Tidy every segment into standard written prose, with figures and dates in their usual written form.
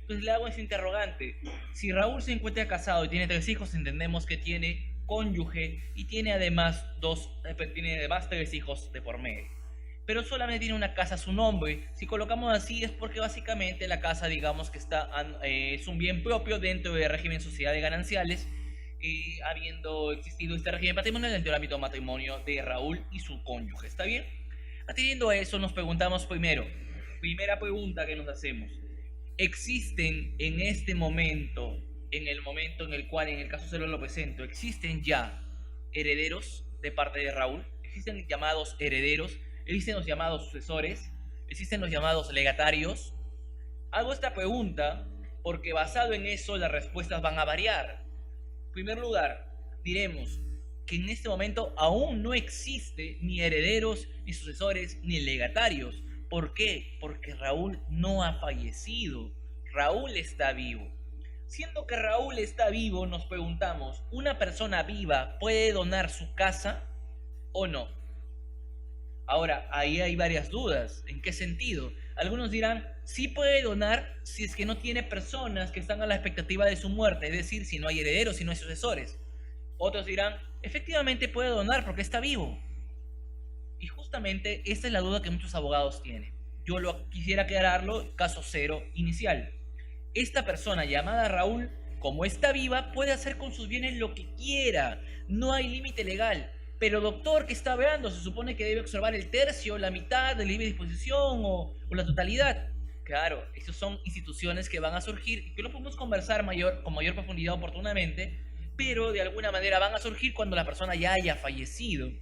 Entonces le hago ese interrogante. Si Raúl se encuentra casado y tiene 3 hijos, entendemos que tiene cónyuge y tiene además tres hijos de por medio. Pero solamente tiene una casa a su nombre. Si colocamos así es porque básicamente la casa, digamos que es un bien propio dentro del régimen sociedades gananciales, habiendo existido este régimen patrimonial dentro del ámbito matrimonio de Raúl y su cónyuge. ¿Está bien? Atendiendo a eso, nos preguntamos primera pregunta que nos hacemos: ¿existen en este momento, en el momento en el cual en el caso cero lo presento, existen ya herederos de parte de Raúl? ¿Existen llamados herederos? ¿Existen los llamados sucesores? ¿Existen los llamados legatarios? Hago esta pregunta porque basado en eso las respuestas van a variar. En primer lugar, diremos que en este momento aún no existe ni herederos, ni sucesores, ni legatarios. ¿Por qué? Porque Raúl no ha fallecido. Raúl está vivo. Siendo que Raúl está vivo, nos preguntamos, ¿una persona viva puede donar su casa o no? Ahora, ahí hay varias dudas. ¿En qué sentido? Algunos dirán, sí puede donar si es que no tiene personas que están a la expectativa de su muerte, es decir, si no hay herederos, si no hay sucesores. Otros dirán, efectivamente puede donar porque está vivo. Y justamente esta es la duda que muchos abogados tienen. Yo quisiera aclararlo, caso cero inicial. Esta persona llamada Raúl, como está viva, puede hacer con sus bienes lo que quiera. No hay límite legal. Pero doctor, ¿qué está hablando? Se supone que debe observar el tercio, la mitad de libre disposición o la totalidad. Claro, esas son instituciones que van a surgir y que lo podemos conversar con mayor profundidad oportunamente, pero de alguna manera van a surgir cuando la persona ya haya fallecido,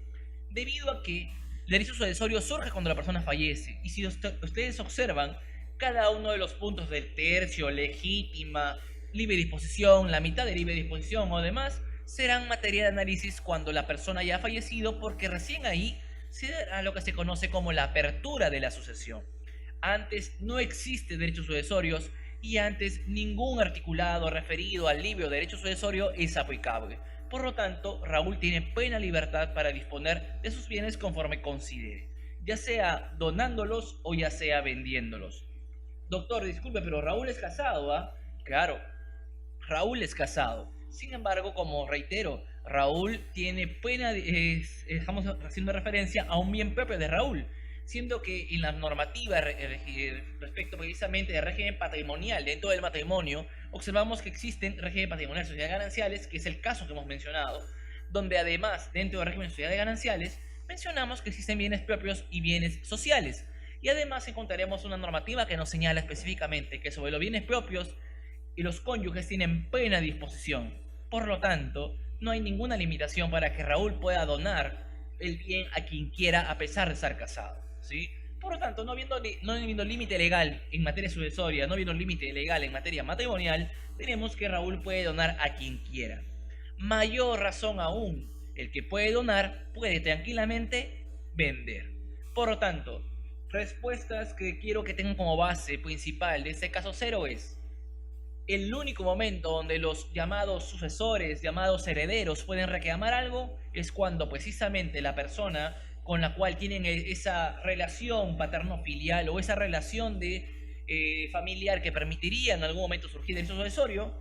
debido a que el derecho sucesorio surge cuando la persona fallece. Y si ustedes observan, cada uno de los puntos del tercio, legítima, libre disposición, la mitad de libre disposición o demás, serán materia de análisis cuando la persona ya ha fallecido, porque recién ahí se dará lo que se conoce como la apertura de la sucesión. Antes no existe derechos sucesorios y antes ningún articulado referido al libro de derecho sucesorio es aplicable. Por lo tanto, Raúl tiene plena libertad para disponer de sus bienes conforme considere, ya sea donándolos o ya sea vendiéndolos. Doctor, disculpe, pero Raúl es casado, ¿ah? Claro, Raúl es casado. Sin embargo, como reitero, Raúl tiene plena, estamos haciendo referencia a un bien propio de Raúl, siendo que en la normativa respecto precisamente del régimen patrimonial dentro del matrimonio, observamos que existen régimen patrimonial de sociedades gananciales, que es el caso que hemos mencionado, donde además dentro del régimen de sociedades gananciales mencionamos que existen bienes propios y bienes sociales. Y además encontraremos una normativa que nos señala específicamente que sobre los bienes propios y los cónyuges tienen plena disposición. Por lo tanto, no hay ninguna limitación para que Raúl pueda donar el bien a quien quiera a pesar de estar casado, ¿sí? Por lo tanto, no habiendo límite legal en materia sucesoria, no habiendo límite legal en materia matrimonial, tenemos que Raúl puede donar a quien quiera. Mayor razón aún, el que puede donar puede tranquilamente vender. Por lo tanto, respuestas que quiero que tengan como base principal de este caso cero es: el único momento donde los llamados sucesores, llamados herederos, pueden reclamar algo es cuando precisamente la persona con la cual tienen esa relación paterno-filial o esa relación de familiar que permitiría en algún momento surgir el sucesorio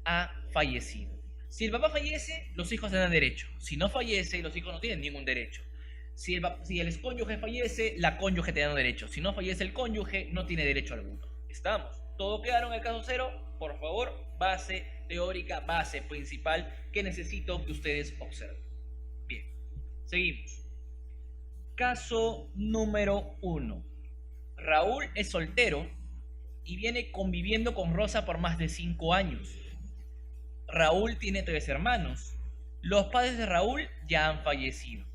ha fallecido. Si el papá fallece, los hijos tienen derecho. Si no fallece, los hijos no tienen ningún derecho. Si el cónyuge fallece, la cónyuge tiene derecho. Si no fallece el cónyuge, no tiene derecho alguno. ¿Estamos? ¿Todo claro en el caso cero? Por favor, base teórica, base principal que necesito que ustedes observen. Bien, seguimos. Caso número 1. Raúl es soltero y viene conviviendo con Rosa por más de 5 años. Raúl tiene 3 hermanos. Los padres de Raúl ya han fallecido.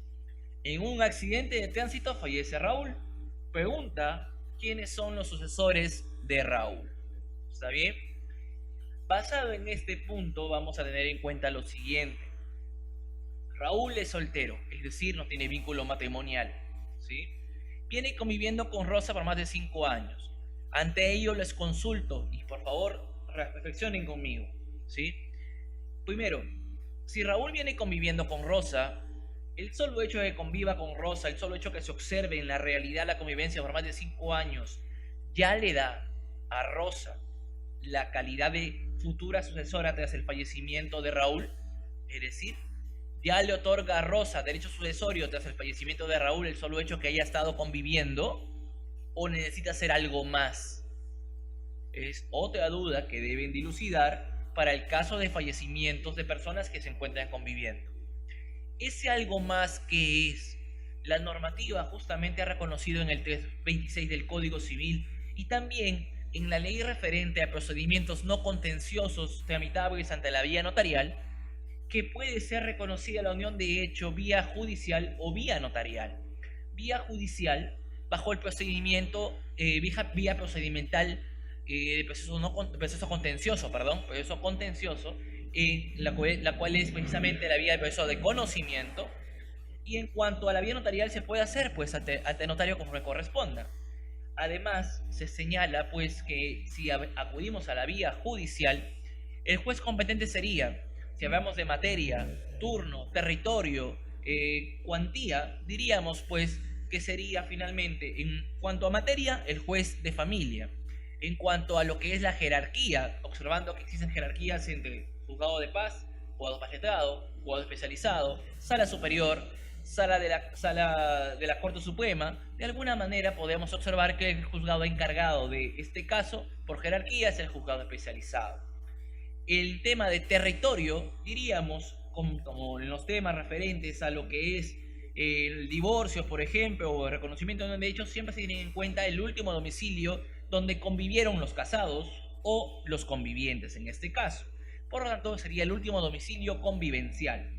En un accidente de tránsito fallece Raúl. Pregunta: ¿quiénes son los sucesores de Raúl? ¿Está bien? Basado en este punto, vamos a tener en cuenta lo siguiente. Raúl es soltero, es decir, no tiene vínculo matrimonial, ¿sí? Viene conviviendo con Rosa por más de 5 años. Ante ello les consulto, y por favor reflexionen conmigo, ¿sí? Primero, si Raúl viene conviviendo con Rosa, el solo hecho de que conviva con Rosa, el solo hecho de que se observe en la realidad la convivencia por más de 5 años, ya le da a Rosa la calidad de futura sucesora tras el fallecimiento de Raúl, es decir, ya le otorga a Rosa derecho sucesorio tras el fallecimiento de Raúl el solo hecho que haya estado conviviendo, o necesita hacer algo más. Es otra duda que deben dilucidar para el caso de fallecimientos de personas que se encuentran conviviendo. Ese algo más que es la normativa justamente ha reconocido en el 326 del Código Civil y también en la ley referente a procedimientos no contenciosos tramitables ante la vía notarial, que puede ser reconocida la unión de hecho vía judicial o vía notarial. Vía judicial, bajo el procedimiento, vía procedimental de proceso contencioso, la cual es precisamente la vía de proceso de conocimiento, y en cuanto a la vía notarial se puede hacer pues ante notario conforme corresponda. Además, se señala pues que si acudimos a la vía judicial, el juez competente sería, si hablamos de materia, turno, territorio, cuantía, diríamos pues que sería finalmente, en cuanto a materia, el juez de familia. En cuanto a lo que es la jerarquía, observando que existen jerarquías entre juzgado de paz, juzgado paz letrado, juzgado especializado, sala superior, sala de la Corte Suprema, de alguna manera podemos observar que el juzgado encargado de este caso, por jerarquía, es el juzgado especializado. El tema de territorio, diríamos, como en los temas referentes a lo que es el divorcio, por ejemplo, o el reconocimiento de derechos, siempre se tiene en cuenta el último domicilio donde convivieron los casados o los convivientes en este caso. Por lo tanto, sería el último domicilio convivencial.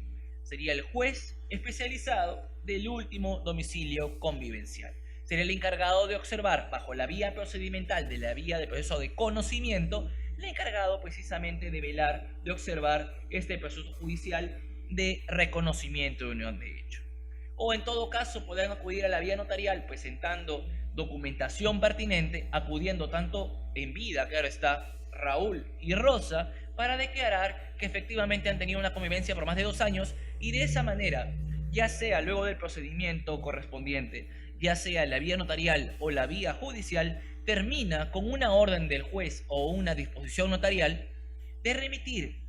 Sería el juez especializado del último domicilio convivencial. Sería el encargado de observar, bajo la vía procedimental de la vía de proceso de conocimiento, el encargado precisamente de velar, de observar este proceso judicial de reconocimiento de unión de hecho. O en todo caso podrán acudir a la vía notarial presentando documentación pertinente, acudiendo tanto en vida, claro está, Raúl y Rosa, para declarar que efectivamente han tenido una convivencia por más de 2 años y de esa manera, ya sea luego del procedimiento correspondiente, ya sea la vía notarial o la vía judicial, termina con una orden del juez o una disposición notarial de remitir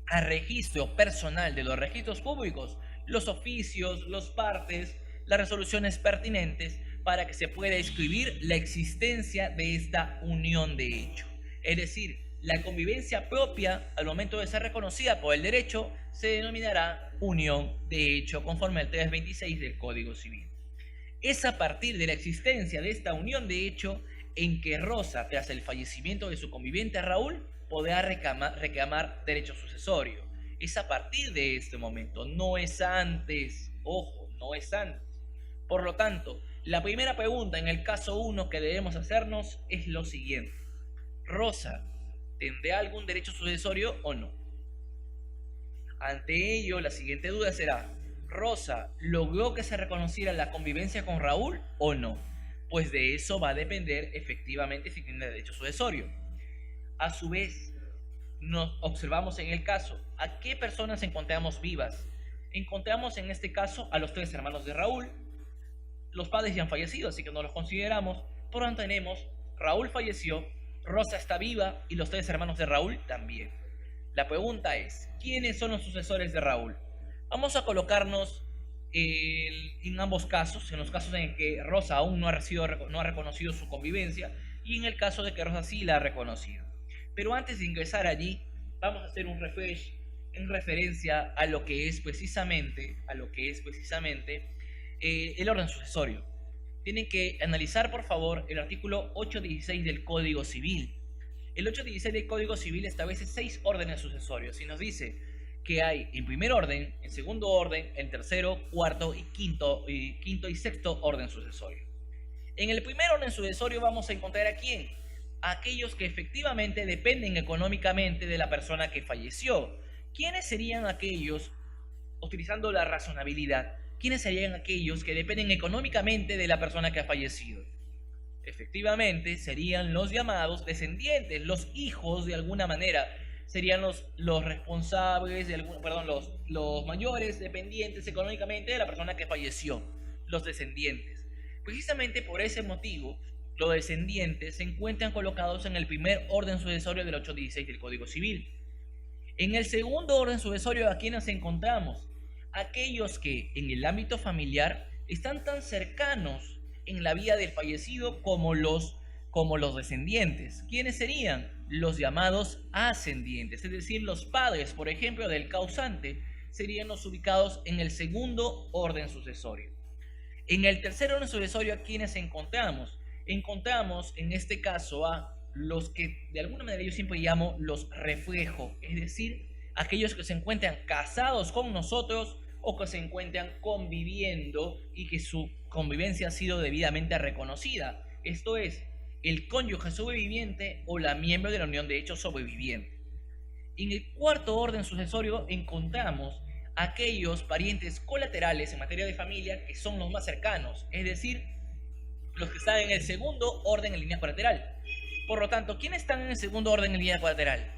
a registro personal de los registros públicos los oficios, los partes, las resoluciones pertinentes para que se pueda escribir la existencia de esta unión de hecho. Es decir, la convivencia propia, al momento de ser reconocida por el derecho, se denominará unión de hecho conforme al 326 del Código Civil. Es a partir de la existencia de esta unión de hecho en que Rosa, tras el fallecimiento de su conviviente Raúl, podrá reclamar derecho sucesorio. Es a partir de este momento, no es antes. Ojo, no es antes. Por lo tanto, la primera pregunta en el caso 1 que debemos hacernos es lo siguiente. ¿Rosa tendrá algún derecho sucesorio o no? Ante ello, la siguiente duda será, ¿Rosa logró que se reconociera la convivencia con Raúl o no? Pues de eso va a depender efectivamente si tiene derecho sucesorio. A su vez, nos observamos en el caso a qué personas encontramos vivas. Encontramos en este caso a los 3 hermanos de Raúl. Los padres ya han fallecido, así que no los consideramos. Por lo tanto tenemos Raúl falleció, Rosa está viva y los 3 hermanos de Raúl también. La pregunta es, ¿quiénes son los sucesores de Raúl? Vamos a colocarnos en ambos casos, en los casos en que Rosa aún no ha reconocido su convivencia y en el caso de que Rosa sí la ha reconocido. Pero antes de ingresar allí, vamos a hacer un refresh en referencia a lo que es precisamente, el orden sucesorio. Tienen que analizar, por favor, el artículo 816 del Código Civil. El 816 del Código Civil establece 6 órdenes sucesorios y nos dice que hay en primer orden, en segundo orden, en tercero, cuarto y quinto y sexto orden sucesorio. En el primer orden sucesorio vamos a encontrar a quién. A aquellos que efectivamente dependen económicamente de la persona que falleció. ¿Quiénes serían aquellos, utilizando la razonabilidad, quiénes serían aquellos que dependen económicamente de la persona que ha fallecido? Efectivamente, serían los llamados descendientes, los hijos de alguna manera, serían los responsables, los mayores dependientes económicamente de la persona que falleció, los descendientes. Precisamente por ese motivo, los descendientes, se encuentran colocados en el primer orden sucesorio del 816 del Código Civil. En el segundo orden sucesorio, ¿a quiénes encontramos? Aquellos que en el ámbito familiar están tan cercanos en la vida del fallecido como los descendientes. ¿Quiénes serían? Los llamados ascendientes, es decir, los padres, por ejemplo, del causante, serían los ubicados en el segundo orden sucesorio. En el tercer orden sucesorio, ¿a quiénes encontramos? Encontramos en este caso a los que de alguna manera yo siempre llamo los reflejos, es decir, aquellos que se encuentran casados con nosotros o que se encuentran conviviendo y que su convivencia ha sido debidamente reconocida. Esto es, el cónyuge sobreviviente o la miembro de la unión de hecho sobreviviente. En el cuarto orden sucesorio encontramos aquellos parientes colaterales en materia de familia que son los más cercanos, es decir, los que están en el segundo orden en línea colateral. Por lo tanto, ¿quiénes están en el segundo orden en línea colateral?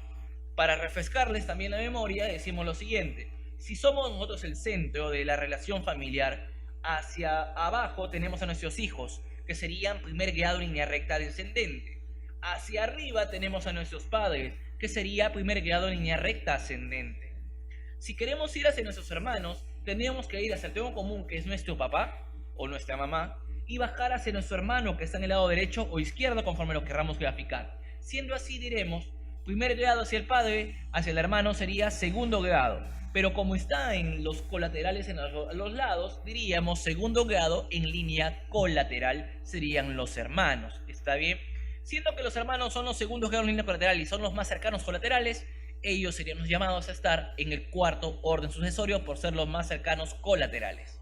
Para refrescarles también la memoria, decimos lo siguiente: si somos nosotros el centro de la relación familiar, hacia abajo tenemos a nuestros hijos, que serían primer grado en línea recta descendente. Hacia arriba tenemos a nuestros padres, que sería primer grado en línea recta ascendente. Si queremos ir hacia nuestros hermanos, tendríamos que ir hacia el tronco común, que es nuestro papá o nuestra mamá, y bajar hacia nuestro hermano, que está en el lado derecho o izquierdo, conforme lo queramos graficar. Siendo así, diremos, primer grado hacia el padre, hacia el hermano sería segundo grado. Pero como está en los colaterales en los lados, diríamos segundo grado en línea colateral serían los hermanos. ¿Está bien? Siendo que los hermanos son los segundos grados en línea colateral y son los más cercanos colaterales, ellos serían los llamados a estar en el cuarto orden sucesorio por ser los más cercanos colaterales.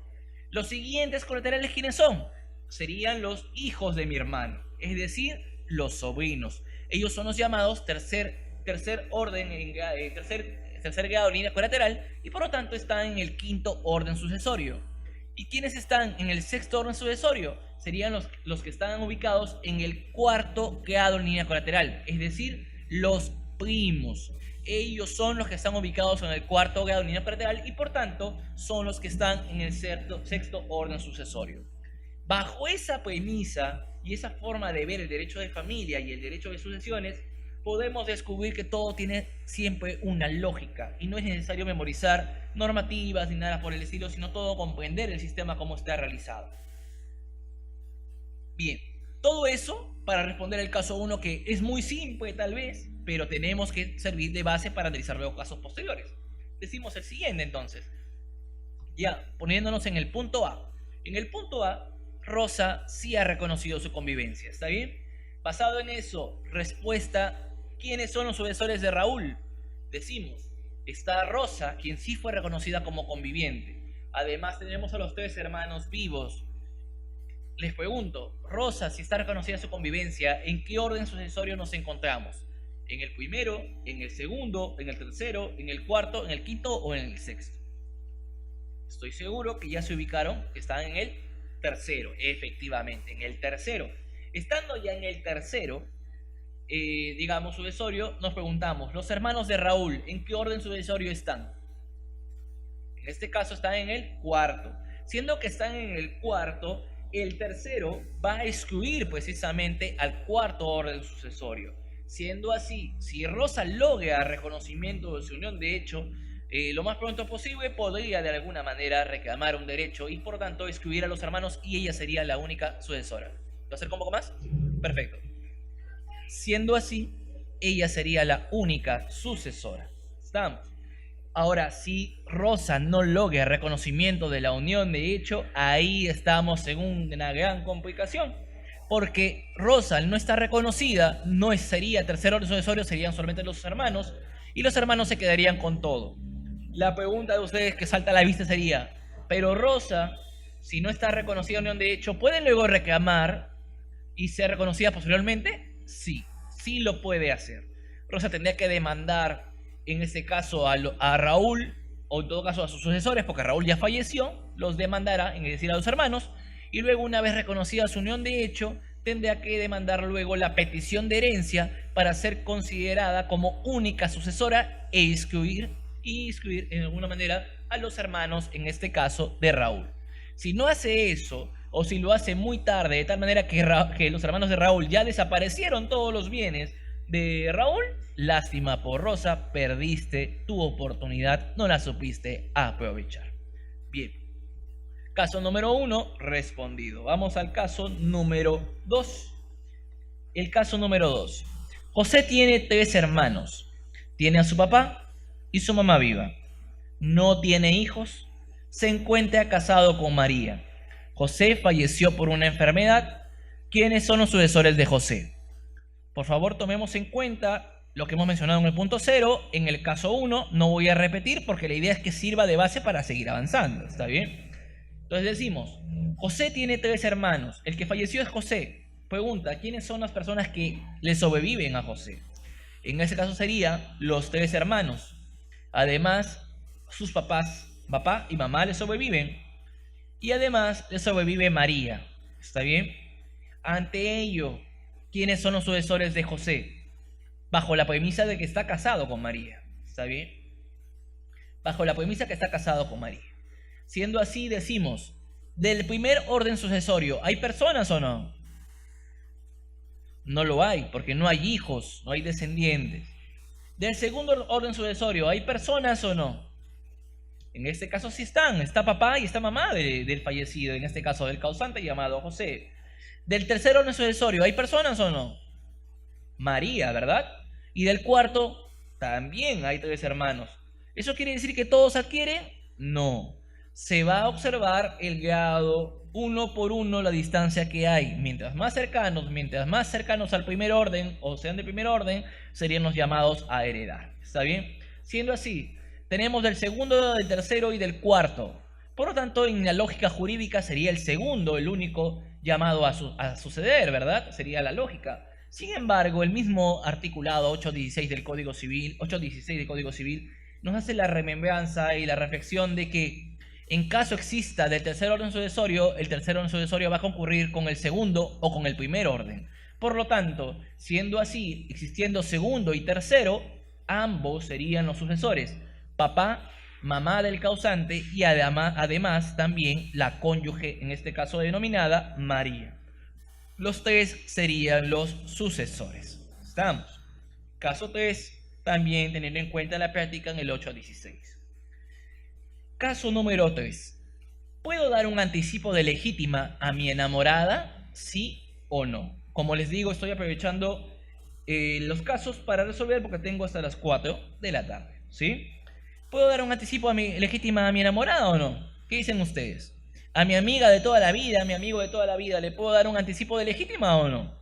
Los siguientes colaterales, ¿quiénes son? Serían los hijos de mi hermano, es decir, los sobrinos. Ellos son los llamados tercer grado en línea colateral y por lo tanto están en el quinto orden sucesorio. ¿Y quiénes están en el sexto orden sucesorio? Serían los que están ubicados en el cuarto grado en línea colateral, es decir, los primos. Ellos son los que están ubicados en el cuarto grado en línea colateral y por tanto son los que están en el sexto orden sucesorio. Bajo esa premisa y esa forma de ver el derecho de familia y el derecho de sucesiones, podemos descubrir que todo tiene siempre una lógica y no es necesario memorizar normativas ni nada por el estilo, sino todo comprender el sistema como está realizado. Bien, todo eso para responder el caso 1, que es muy simple tal vez, pero tenemos que servir de base para analizar luego casos posteriores. Decimos el siguiente entonces, ya poniéndonos en el punto A. En el punto A, Rosa sí ha reconocido su convivencia, ¿está bien? Basado en eso, respuesta: ¿quiénes son los sucesores de Raúl? Decimos, está Rosa, quien sí fue reconocida como conviviente. Además tenemos a los tres hermanos vivos. Les pregunto, Rosa, si está reconocida su convivencia, ¿en qué orden sucesorio nos encontramos? ¿En el primero, en el segundo, en el tercero, en el cuarto, en el quinto o en el sexto? Estoy seguro que ya se ubicaron, que están en el tercero, efectivamente, en el tercero. Estando ya en el tercero, digamos, sucesorio, nos preguntamos, los hermanos de Raúl, ¿en qué orden sucesorio están? En este caso están en el cuarto. Siendo que están en el cuarto, el tercero va a excluir precisamente al cuarto orden sucesorio. Siendo así, si Rosa logra reconocimiento de su unión de hecho, lo más pronto posible podría de alguna manera reclamar un derecho y por tanto excluir a los hermanos y ella sería la única sucesora. ¿Lo acerco un poco más? Perfecto. Siendo así, ella sería la única sucesora. ¿Estamos? Ahora, si Rosa no logra reconocimiento de la unión de hecho, ahí estamos en una gran complicación. Porque Rosa, al no estar reconocida, no sería tercer orden sucesorio, serían solamente los hermanos y los hermanos se quedarían con todo. La pregunta de ustedes que salta a la vista sería, pero Rosa, si no está reconocida unión de hecho, ¿puede luego reclamar y ser reconocida posteriormente? Sí, sí lo puede hacer. Rosa tendría que demandar, en este caso, a Raúl, o en todo caso a sus sucesores, porque Raúl ya falleció, los demandará, es decir, a los hermanos, y luego, una vez reconocida su unión de hecho, tendrá que demandar luego la petición de herencia para ser considerada como única sucesora e excluir en alguna manera a los hermanos, en este caso de Raúl. Si no hace eso, o si lo hace muy tarde, de tal manera que los hermanos de Raúl ya desaparecieron todos los bienes de Raúl, lástima por Rosa, perdiste tu oportunidad, no la supiste aprovechar. Bien, caso número 1, respondido. Vamos al caso número 2. El caso número 2. José tiene 3 hermanos. Tiene a su papá y su mamá viva. No tiene hijos. Se encuentra casado con María. José falleció por una enfermedad. ¿Quiénes son los sucesores de José? Por favor, tomemos en cuenta lo que hemos mencionado en el punto 0. En el caso 1 no voy a repetir porque la idea es que sirva de base para seguir avanzando. ¿Está bien? Entonces decimos, José tiene 3 hermanos. El que falleció es José. Pregunta, ¿quiénes son las personas que le sobreviven a José? En ese caso serían los 3 hermanos. Además, sus papás, papá y mamá le sobreviven. Y además le sobrevive María. ¿Está bien? Ante ello, ¿quiénes son los sucesores de José? Bajo la premisa de que está casado con María. ¿Está bien? Bajo la premisa que está casado con María. Siendo así, decimos, del primer orden sucesorio, ¿hay personas o no? No lo hay, porque no hay hijos, no hay descendientes. Del segundo orden sucesorio, ¿hay personas o no? En este caso sí están, está papá y está mamá del fallecido, en este caso del causante llamado José. Del tercer orden sucesorio, ¿hay personas o no? María, ¿verdad? Y del cuarto, también hay 3 hermanos. ¿Eso quiere decir que todos adquieren? No. Se va a observar el grado uno por uno, la distancia que hay. Mientras más cercanos al primer orden, o sean de primer orden, serían los llamados a heredar. ¿Está bien? Siendo así, tenemos del segundo, del tercero y del cuarto. Por lo tanto, en la lógica jurídica sería el segundo el único llamado a suceder, ¿verdad? Sería la lógica. Sin embargo, el mismo articulado 816 del Código Civil, 816 del Código Civil, nos hace la remembranza y la reflexión de que en caso exista del tercer orden sucesorio, el tercer orden sucesorio va a concurrir con el segundo o con el primer orden. Por lo tanto, siendo así, existiendo segundo y tercero, ambos serían los sucesores. Papá, mamá del causante y además también la cónyuge, en este caso denominada María. Los 3 serían los sucesores. ¿Estamos? Caso 3, también teniendo en cuenta la práctica en el 816. Caso número 3. ¿Puedo dar un anticipo de legítima a mi enamorada? ¿Sí o no? Como les digo, estoy aprovechando los casos para resolver porque tengo hasta las 4 de la tarde. ¿Sí? ¿Puedo dar un anticipo legítima a mi enamorada o no? ¿Qué dicen ustedes? ¿A mi amiga de toda la vida, a mi amigo de toda la vida, le puedo dar un anticipo de legítima o no?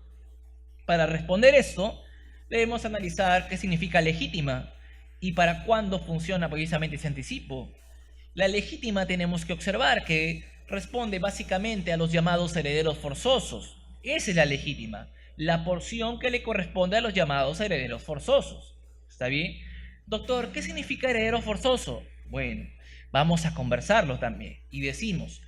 Para responder esto, debemos analizar qué significa legítima y para cuándo funciona precisamente ese anticipo. La legítima tenemos que observar que responde básicamente a los llamados herederos forzosos. Esa es la legítima, la porción que le corresponde a los llamados herederos forzosos. ¿Está bien? Doctor, ¿qué significa heredero forzoso? Bueno, vamos a conversarlo también. Y decíamos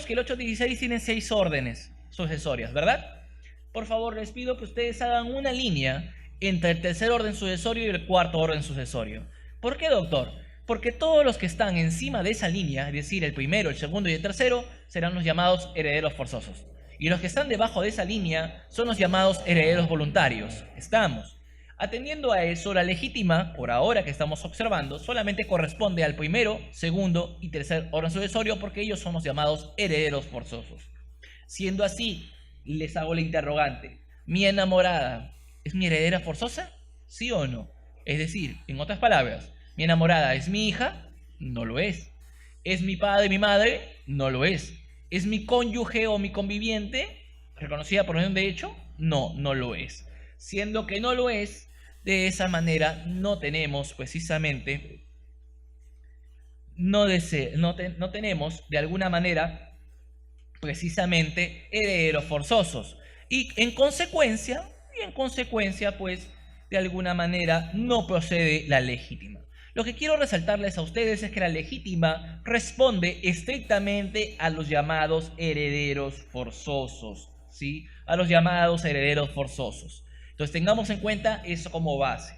que el 816 tiene 6 órdenes sucesorias, ¿verdad? Por favor, les pido que ustedes hagan una línea entre el tercer orden sucesorio y el cuarto orden sucesorio. ¿Por qué, doctor? Porque todos los que están encima de esa línea, es decir, el primero, el segundo y el tercero, serán los llamados herederos forzosos. Y los que están debajo de esa línea son los llamados herederos voluntarios. Estamos. Atendiendo a eso, la legítima, por ahora que estamos observando, solamente corresponde al primero, segundo y tercer orden sucesorio porque ellos son los llamados herederos forzosos. Siendo así, les hago la interrogante. ¿Mi enamorada es mi heredera forzosa? ¿Sí o no? Es decir, en otras palabras, ¿mi enamorada es mi hija? No lo es. ¿Es mi padre y mi madre? No lo es. ¿Es mi cónyuge o mi conviviente? ¿Reconocida por unión de hecho? No, no lo es. Siendo que no lo es, de esa manera no tenemos precisamente, no tenemos de alguna manera precisamente herederos forzosos. Y en consecuencia, pues, de alguna manera no procede la legítima. Lo que quiero resaltarles a ustedes es que la legítima responde estrictamente a los llamados herederos forzosos, ¿sí? A los llamados herederos forzosos. Entonces tengamos en cuenta eso como base.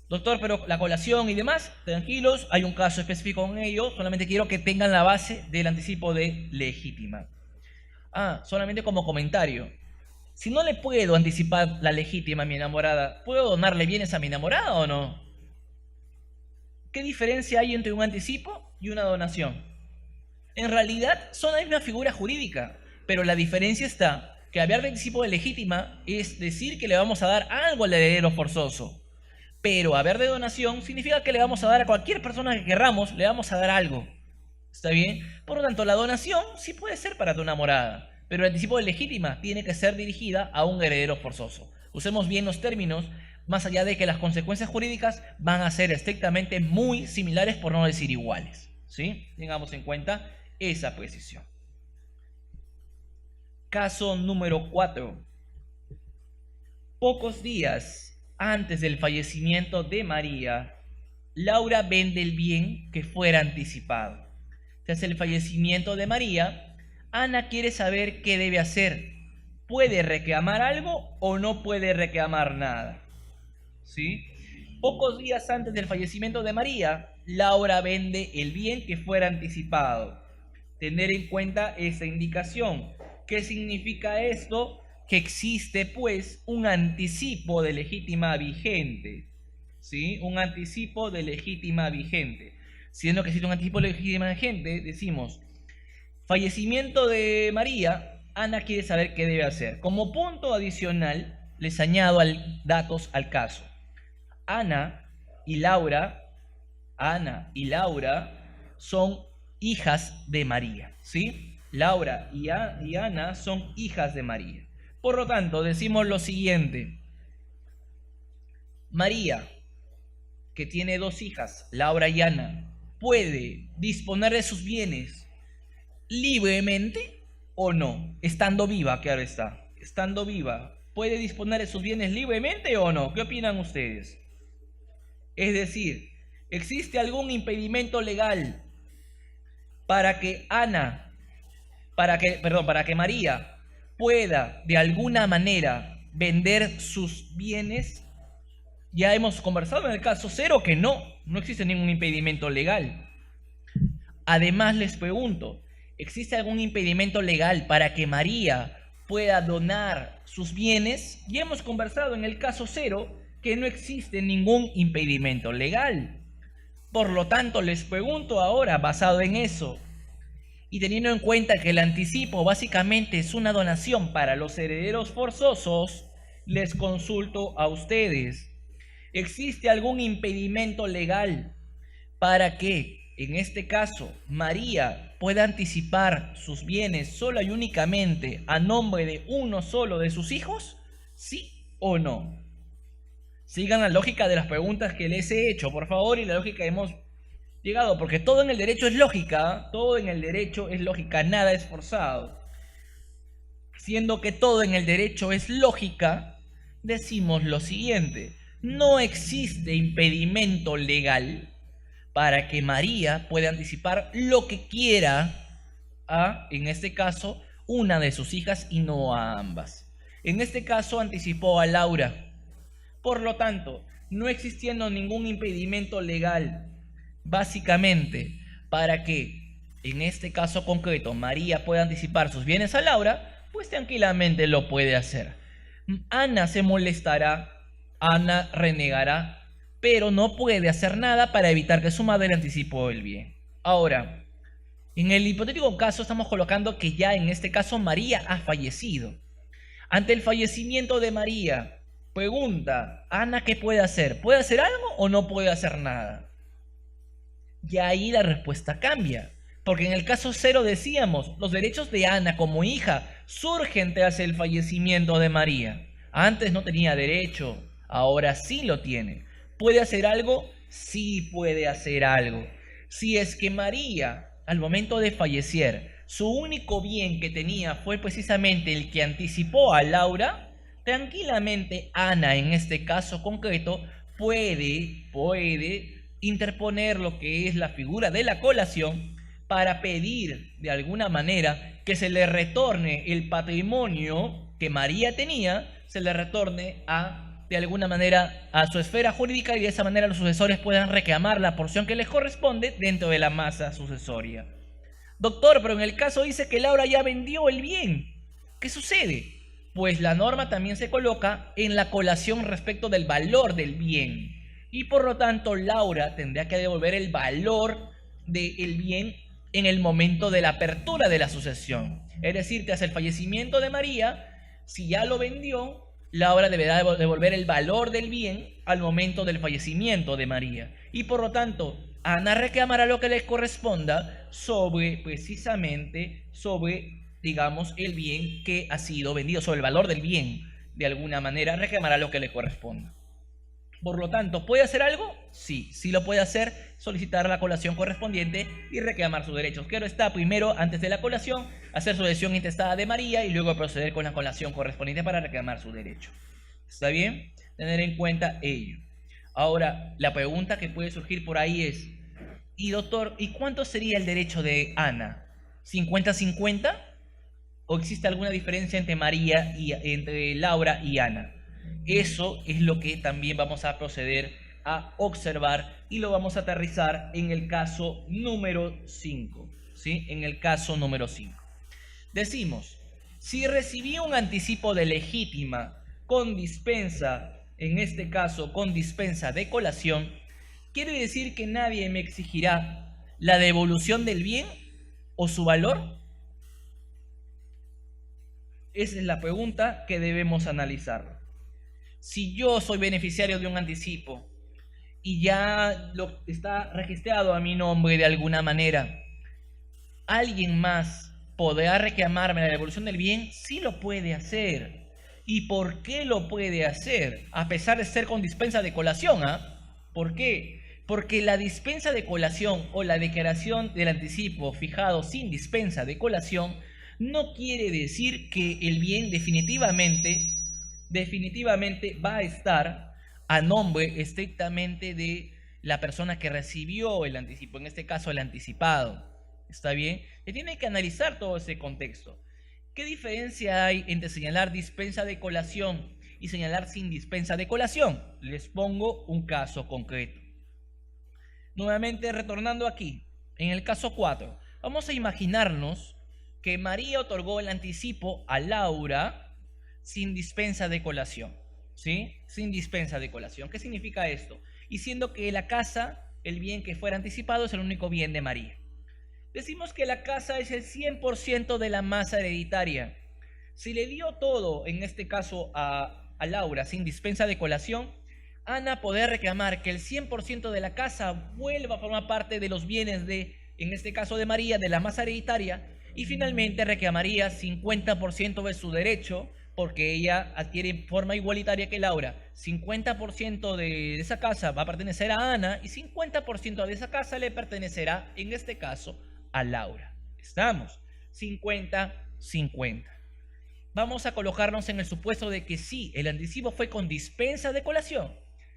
Doctor, pero la colación y demás, tranquilos, hay un caso específico en ello, solamente quiero que tengan la base del anticipo de legítima. Solamente como comentario. Si no le puedo anticipar la legítima a mi enamorada, ¿puedo donarle bienes a mi enamorada o no? ¿Qué diferencia hay entre un anticipo y una donación? En realidad son la misma figura jurídica, pero la diferencia está que hablar de anticipo de legítima es decir que le vamos a dar algo al heredero forzoso. Pero haber de donación significa que le vamos a dar a cualquier persona que querramos, le vamos a dar algo. ¿Está bien? Por lo tanto, la donación sí puede ser para tu enamorada, pero el anticipo de legítima tiene que ser dirigida a un heredero forzoso. Usemos bien los términos, más allá de que las consecuencias jurídicas van a ser estrictamente muy similares, por no decir iguales. ¿Sí? Tengamos en cuenta esa precisión. Caso número 4. Pocos días antes del fallecimiento de María, Laura vende el bien que fuera anticipado. Tras el fallecimiento de María, Ana quiere saber qué debe hacer. ¿Puede reclamar algo o no puede reclamar nada? ¿Sí? Pocos días antes del fallecimiento de María, Laura vende el bien que fuera anticipado. Tener en cuenta esa indicación. ¿Qué significa esto? Que existe pues un anticipo de legítima vigente. ¿Sí? Un anticipo de legítima vigente. Siendo que existe un anticipo de legítima vigente, decimos, fallecimiento de María, Ana quiere saber qué debe hacer. Como punto adicional, les añado datos al caso. Ana y Laura son hijas de María, ¿sí? Laura y Ana son hijas de María. Por lo tanto, decimos lo siguiente. María, que tiene dos hijas, Laura y Ana, ¿puede disponer de sus bienes libremente o no? Estando viva, claro está. Estando viva, ¿puede disponer de sus bienes libremente o no? ¿Qué opinan ustedes? Es decir, ¿existe algún impedimento legal para que María pueda de alguna manera vender sus bienes? Ya hemos conversado en el caso 0 que no existe ningún impedimento legal. Además les pregunto, ¿existe algún impedimento legal para que María pueda donar sus bienes? Ya hemos conversado en el caso 0 que no existe ningún impedimento legal. Por lo tanto, les pregunto ahora, basado en eso, y teniendo en cuenta que el anticipo básicamente es una donación para los herederos forzosos, les consulto a ustedes. ¿Existe algún impedimento legal para que, en este caso, María pueda anticipar sus bienes sola y únicamente a nombre de uno solo de sus hijos? ¿Sí o no? Sigan la lógica de las preguntas que les he hecho, por favor, y la lógica que hemos llegado, porque todo en el derecho es lógica, todo en el derecho es lógica, nada es forzado. Siendo que todo en el derecho es lógica, decimos lo siguiente: no existe impedimento legal para que María pueda anticipar lo que quiera a, en este caso, una de sus hijas y no a ambas. En este caso anticipó a Laura. Por lo tanto, no existiendo ningún impedimento legal, básicamente, para que, en este caso concreto, María pueda anticipar sus bienes a Laura, pues tranquilamente lo puede hacer. Ana se molestará, Ana renegará, pero no puede hacer nada para evitar que su madre le anticipó el bien. Ahora, en el hipotético caso estamos colocando que ya en este caso María ha fallecido. Ante el fallecimiento de María, pregunta, Ana, ¿qué puede hacer? ¿Puede hacer algo o no puede hacer nada? Y ahí la respuesta cambia. Porque en el caso 0 decíamos, los derechos de Ana como hija surgen tras el fallecimiento de María. Antes no tenía derecho, ahora sí lo tiene. ¿Puede hacer algo? Sí puede hacer algo. Si es que María, al momento de fallecer, su único bien que tenía fue precisamente el que anticipó a Laura, tranquilamente Ana, en este caso concreto, puede interponer lo que es la figura de la colación para pedir de alguna manera que se le retorne el patrimonio que María tenía, se le retorne de alguna manera a su esfera jurídica, y de esa manera los sucesores puedan reclamar la porción que les corresponde dentro de la masa sucesoria. Doctor, pero en el caso dice que Laura ya vendió el bien. ¿Qué sucede? Pues la norma también se coloca en la colación respecto del valor del bien. Y por lo tanto, Laura tendría que devolver el valor del bien en el momento de la apertura de la sucesión. Es decir, tras el fallecimiento de María, si ya lo vendió, Laura deberá devolver el valor del bien al momento del fallecimiento de María. Y por lo tanto, Ana reclamará lo que le corresponda precisamente sobre, digamos, el bien que ha sido vendido, sobre el valor del bien. De alguna manera reclamará lo que le corresponda. Por lo tanto, ¿puede hacer algo? Sí, sí lo puede hacer, solicitar la colación correspondiente y reclamar sus derechos. Claro está, primero, antes de la colación, hacer su decisión intestada de María y luego proceder con la colación correspondiente para reclamar su derecho. ¿Está bien? Tener en cuenta ello. Ahora, la pregunta que puede surgir por ahí es, y doctor, ¿y cuánto sería el derecho de Ana? ¿50-50? ¿O existe alguna diferencia entre María y entre Laura y Ana? Eso es lo que también vamos a proceder a observar y lo vamos a aterrizar en el caso número 5. ¿Sí? En el caso número 5. Decimos, si recibí un anticipo de legítima con dispensa, en este caso con dispensa de colación, ¿quiere decir que nadie me exigirá la devolución del bien o su valor? Esa es la pregunta que debemos analizar. Si yo soy beneficiario de un anticipo y ya lo está registrado a mi nombre de alguna manera, ¿alguien más podrá reclamarme la devolución del bien? Sí lo puede hacer. ¿Y por qué lo puede hacer? A pesar de ser con dispensa de colación, ¿Por qué? Porque la dispensa de colación o la declaración del anticipo fijado sin dispensa de colación no quiere decir que el bien definitivamente va a estar a nombre estrictamente de la persona que recibió el anticipo, en este caso el anticipado. ¿Está bien? Se tiene que analizar todo ese contexto. ¿Qué diferencia hay entre señalar dispensa de colación y señalar sin dispensa de colación? Les pongo un caso concreto. Nuevamente retornando aquí, en el caso 4, vamos a imaginarnos que María otorgó el anticipo a Laura sin dispensa de colación, ¿sí? Sin dispensa de colación. ¿Qué significa esto? Y siendo que la casa, el bien que fuera anticipado, es el único bien de María. Decimos que la casa es el 100% de la masa hereditaria. Si le dio todo, en este caso a Laura, sin dispensa de colación, Ana podrá reclamar que el 100% de la casa vuelva a formar parte de los bienes de, en este caso de María, de la masa hereditaria, y finalmente reclamaría 50% de su derecho, porque ella adquiere en forma igualitaria que Laura. 50% de esa casa va a pertenecer a Ana y 50% de esa casa le pertenecerá, en este caso, a Laura. ¿Estamos? 50-50. Vamos a colocarnos en el supuesto de que sí, el anticipo fue con dispensa de colación.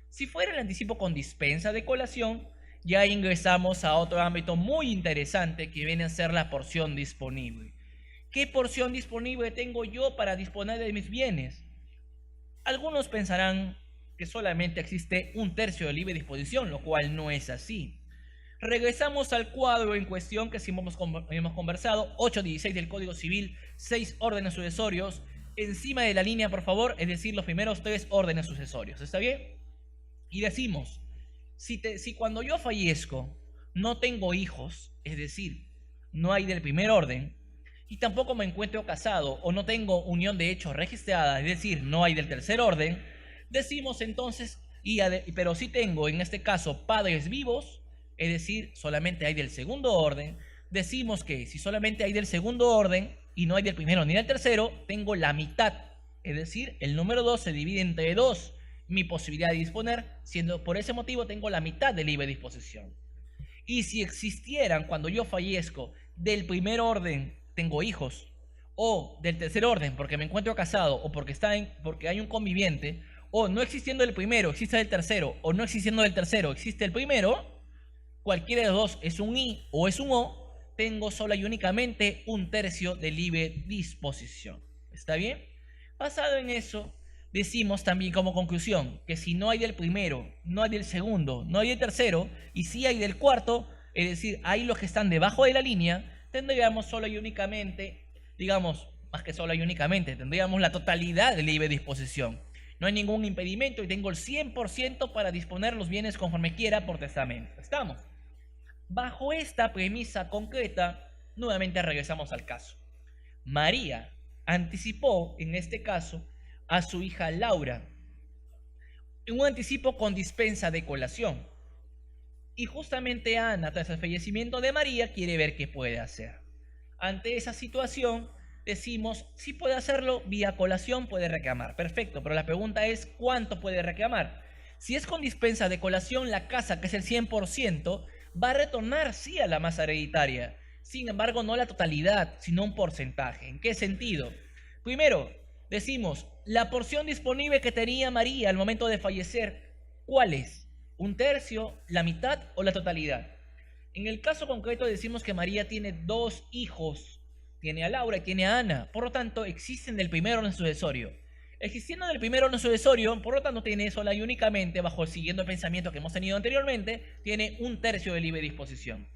Si fuera el anticipo con dispensa de colación, ya ingresamos a otro ámbito muy interesante que viene a ser la porción disponible. ¿Qué porción disponible tengo yo para disponer de mis bienes? Algunos pensarán que solamente existe 1/3 de libre disposición, lo cual no es así. Regresamos al cuadro en cuestión que hemos conversado, 8.16 del Código Civil, 6 órdenes sucesorios, encima de la línea, por favor, es decir, los primeros 3 órdenes sucesorios, ¿está bien? Y decimos, si cuando yo fallezco no tengo hijos, es decir, no hay del primer orden, y tampoco me encuentro casado o no tengo unión de hecho registrada, es decir, no hay del tercer orden, decimos entonces, pero sí tengo en este caso padres vivos, es decir, solamente hay del segundo orden, decimos que si solamente hay del segundo orden y no hay del primero ni del tercero, tengo la mitad, es decir, el número 2 se divide entre 2, mi posibilidad de disponer, siendo por ese motivo tengo la mitad de libre disposición. Y si existieran cuando yo fallezco del primer orden, tengo hijos, o del tercer orden porque me encuentro casado o porque hay un conviviente, o no existiendo el primero existe el tercero, o no existiendo el tercero existe el primero, cualquiera de los dos es un I o es un O, tengo sola y únicamente 1/3 de libre disposición. ¿Está bien? Basado en eso, decimos también como conclusión que si no hay del primero, no hay del segundo, no hay del tercero, y sí hay del cuarto, es decir, hay los que están debajo de la línea, tendríamos solo y únicamente, digamos, más que solo y únicamente, tendríamos la totalidad de libre disposición. No hay ningún impedimento y tengo el 100% para disponer los bienes conforme quiera por testamento. ¿Estamos? Bajo esta premisa concreta, nuevamente regresamos al caso. María anticipó, en este caso, a su hija Laura, en un anticipo con dispensa de colación. Y justamente Ana, tras el fallecimiento de María, quiere ver qué puede hacer. Ante esa situación, decimos, si puede hacerlo vía colación, puede reclamar. Perfecto, pero la pregunta es, ¿cuánto puede reclamar? Si es con dispensa de colación, la casa, que es el 100%, va a retornar sí a la masa hereditaria. Sin embargo, no la totalidad, sino un porcentaje. ¿En qué sentido? Primero, decimos, la porción disponible que tenía María al momento de fallecer, ¿cuál es? ¿Un tercio, la mitad o la totalidad? En el caso concreto decimos que María tiene dos hijos. Tiene a Laura y tiene a Ana. Por lo tanto, existen del primer orden sucesorio. Existiendo del primer orden sucesorio, por lo tanto, tiene sola y únicamente, bajo el siguiente pensamiento que hemos tenido anteriormente, tiene un tercio de libre disposición.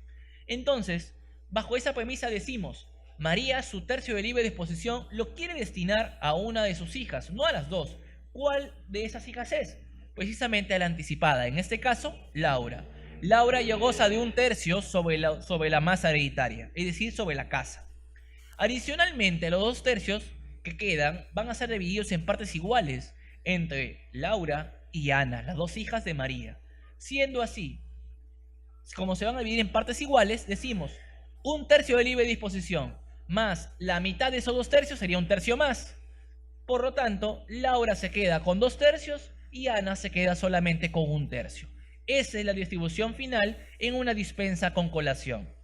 Entonces, bajo esa premisa decimos, María, su tercio de libre disposición, lo quiere destinar a una de sus hijas, no a las dos. ¿Cuál de esas hijas es? Precisamente a la anticipada, en este caso, Laura. Laura ya goza de un tercio sobre la masa hereditaria, es decir, sobre la casa. Adicionalmente, los 2 tercios que quedan van a ser divididos en partes iguales entre Laura y Ana, las dos hijas de María. Siendo así, como se van a dividir en partes iguales, decimos un tercio de libre disposición más la mitad de esos 2 tercios sería un tercio más. Por lo tanto, Laura se queda con 2 tercios y Ana se queda solamente con 1 tercio. Esa es la distribución final en una dispensa con colación.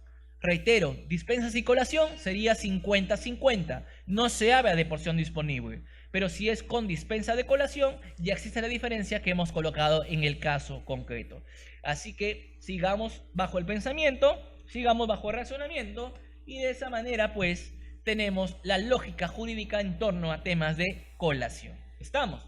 Reitero, dispensa sin colación sería 50-50. No se habla de porción disponible. Pero si es con dispensa de colación, ya existe la diferencia que hemos colocado en el caso concreto. Así que sigamos bajo el pensamiento, sigamos bajo el razonamiento y de esa manera pues tenemos la lógica jurídica en torno a temas de colación. ¿Estamos?